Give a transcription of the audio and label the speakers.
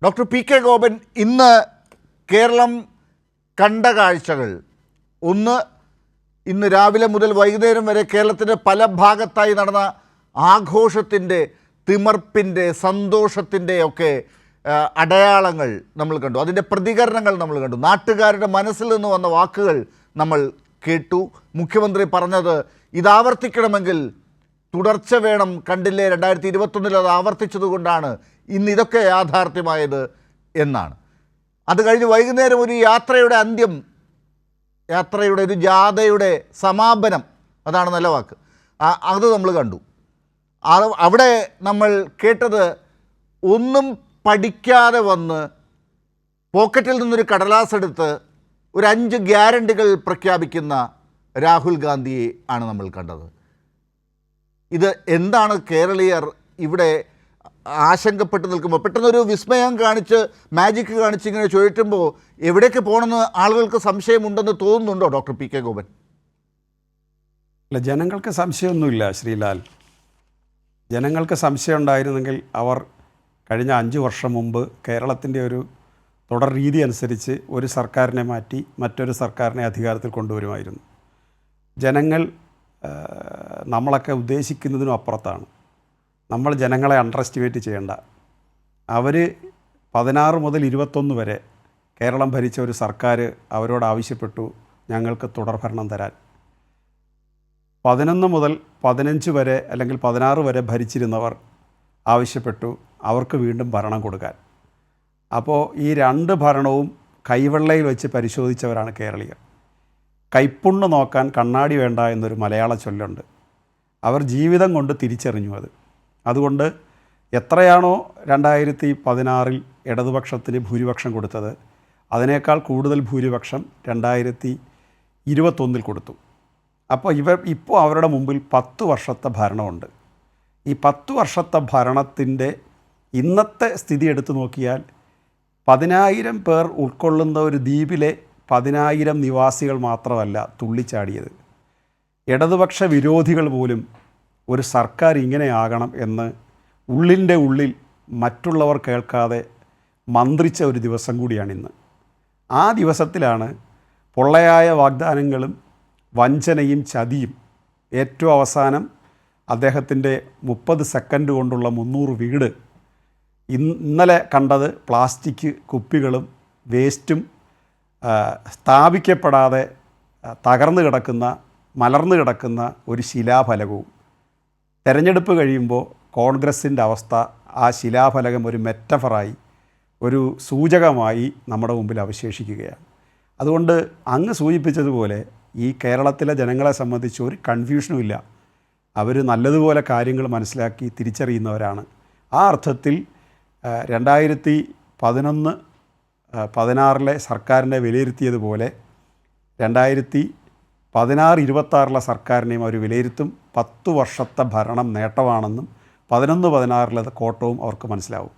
Speaker 1: Doctor P K Gopan, ഇന്ന് കേരളം കണ്ട കാഴ്ചകൾ ഒന്ന്, ഇന്ന് രാവിലെ മുതൽ വൈകുന്നേരം വരെ കേരളത്തിൻ്റെ പല ഭാഗത്തായി നടന്ന ആഘോഷത്തിൻ്റെ, തിമർപ്പിൻ്റെ, സന്തോഷത്തിൻ്റെ ഒക്കെ അടയാളങ്ങൾ നമ്മൾ കണ്ടു. അതിൻ്റെ പ്രതികരണങ്ങൾ നമ്മൾ കണ്ടു. നാട്ടുകാരുടെ മനസ്സിൽ നിന്ന് വന്ന വാക്കുകൾ നമ്മൾ കേട്ടു. മുഖ്യമന്ത്രി പറഞ്ഞത് ഇതാവർത്തിക്കണമെങ്കിൽ തുടർച്ച വേണം. കണ്ടില്ലേ, 2021 അത് ആവർത്തിച്ചതുകൊണ്ടാണ് ഇന്ന് ഇതൊക്കെ യാഥാർത്ഥ്യമായത് എന്നാണ്. അത് കഴിഞ്ഞ് വൈകുന്നേരം ഒരു യാത്രയുടെ അന്ത്യം, യാത്രയുടെ ഒരു ജാഥയുടെ സമാപനം, അതാണ് നല്ല വാക്ക്, അത് നമ്മൾ കണ്ടു. അവിടെ നമ്മൾ കേട്ടത് ഒന്നും പഠിക്കാതെ വന്ന് പോക്കറ്റിൽ നിന്നൊരു കടലാസ് എടുത്ത് ഒരു 5 ഗ്യാരണ്ടികൾ പ്രഖ്യാപിക്കുന്ന രാഹുൽ ഗാന്ധിയെ ആണ് നമ്മൾ കണ്ടത്. ഇത് എന്താണ് കേരളീയർ ഇവിടെ ആശങ്കപ്പെട്ട് നിൽക്കുമ്പോൾ പെട്ടെന്നൊരു വിസ്മയം കാണിച്ച്, മാജിക്ക് കാണിച്ച് ഇങ്ങനെ ചുഴറ്റുമ്പോൾ എവിടേക്ക് പോകണമെന്ന് ആളുകൾക്ക് സംശയമുണ്ടെന്ന് തോന്നുന്നുണ്ടോ ഡോക്ടർ പി കെ ഗോപൻ?
Speaker 2: അല്ല, ജനങ്ങൾക്ക് സംശയമൊന്നുമില്ല ശ്രീലാൽ. ജനങ്ങൾക്ക് സംശയം ഉണ്ടായിരുന്നെങ്കിൽ അവർ കഴിഞ്ഞ 5 വർഷം മുമ്പ് കേരളത്തിൻ്റെ ഒരു തുടർ രീതി അനുസരിച്ച് ഒരു സർക്കാരിനെ മാറ്റി മറ്റൊരു സർക്കാരിനെ അധികാരത്തിൽ കൊണ്ടുവരുമായിരുന്നു. ജനങ്ങൾ നമ്മളൊക്കെ ഉദ്ദേശിക്കുന്നതിനും അപ്പുറത്താണ്. നമ്മൾ ജനങ്ങളെ അണ്ടർ എസ്റ്റിമേറ്റ് ചെയ്യേണ്ട. അവർ 16 മുതൽ 21 വരെ കേരളം ഭരിച്ച ഒരു സർക്കാർ അവരോട് ആവശ്യപ്പെട്ടു ഞങ്ങൾക്ക് തുടർഭരണം തരാൻ. 11 മുതൽ 15 വരെ അല്ലെങ്കിൽ 16 വരെ ഭരിച്ചിരുന്നവർ ആവശ്യപ്പെട്ടു അവർക്ക് വീണ്ടും ഭരണം കൊടുക്കാൻ. അപ്പോൾ ഈ 2 ഭരണവും കൈവെള്ളയിൽ വെച്ച് പരിശോധിച്ചവരാണ് കേരളീയർ. കൈപ്പുണ്ണ് നോക്കാൻ കണ്ണാടി വേണ്ട എന്നൊരു മലയാള ചൊല്ലുണ്ട്. അവർ ജീവിതം കൊണ്ട് തിരിച്ചറിഞ്ഞു അത്. അതുകൊണ്ട് എത്രയാണോ 2016 ഇടതുപക്ഷത്തിന് ഭൂരിപക്ഷം കൊടുത്തത്, അതിനേക്കാൾ കൂടുതൽ ഭൂരിപക്ഷം 2021 കൊടുത്തു. അപ്പോൾ ഇപ്പോൾ അവരുടെ മുമ്പിൽ 10 വർഷത്തെ ഭരണമുണ്ട്. ഈ 10 വർഷത്തെ ഭരണത്തിൻ്റെ ഇന്നത്തെ സ്ഥിതി എടുത്തു നോക്കിയാൽ 10,000 പേർ ഉൾക്കൊള്ളുന്ന ഒരു ദ്വീപിലെ 10,000 നിവാസികൾ മാത്രമല്ല തുള്ളിച്ചാടിയത്. ഇടതുപക്ഷ വിരോധികൾ പോലും ഒരു സർക്കാർ ഇങ്ങനെയാകണം എന്ന് ഉള്ളിൻ്റെ ഉള്ളിൽ മറ്റുള്ളവർ കേൾക്കാതെ മന്ത്രിച്ച ഒരു ദിവസം കൂടിയാണിന്ന്. ആ ദിവസത്തിലാണ് പൊള്ളയായ വാഗ്ദാനങ്ങളും വഞ്ചനയും ചതിയും, ഏറ്റവും അവസാനം അദ്ദേഹത്തിൻ്റെ 30 സെക്കൻഡ് കൊണ്ടുള്ള 300 വീട്, ഇന്നലെ കണ്ടത് പ്ലാസ്റ്റിക് കുപ്പികളും വേസ്റ്റും സ്ഥാപിക്കപ്പെടാതെ തകർന്നു കിടക്കുന്ന, മലർന്നു കിടക്കുന്ന ഒരു ശിലാഫലകവും. തെരഞ്ഞെടുപ്പ് കഴിയുമ്പോൾ കോൺഗ്രസിൻ്റെ അവസ്ഥ ആ ശിലാഫലകം ഒരു മെറ്റഫറായി, ഒരു സൂചകമായി നമ്മുടെ മുമ്പിൽ അവശേഷിക്കുകയാണ്. അതുകൊണ്ട് അങ്ങ് സൂചിപ്പിച്ചതുപോലെ ഈ കേരളത്തിലെ ജനങ്ങളെ സംബന്ധിച്ച് ഒരു കൺഫ്യൂഷനും ഇല്ല. അവർ നല്ലതുപോലെ കാര്യങ്ങൾ മനസ്സിലാക്കി തിരിച്ചറിയുന്നവരാണ്. ആ അർത്ഥത്തിൽ 2011-16 സർക്കാരിനെ വിലയിരുത്തിയതുപോലെ 2016-26 സർക്കാരിനെയും അവർ വിലയിരുത്തും. 10 വർഷത്തെ ഭരണം നേട്ടമാണെന്നും 11-16 കോട്ടവും അവർക്ക് മനസ്സിലാവും.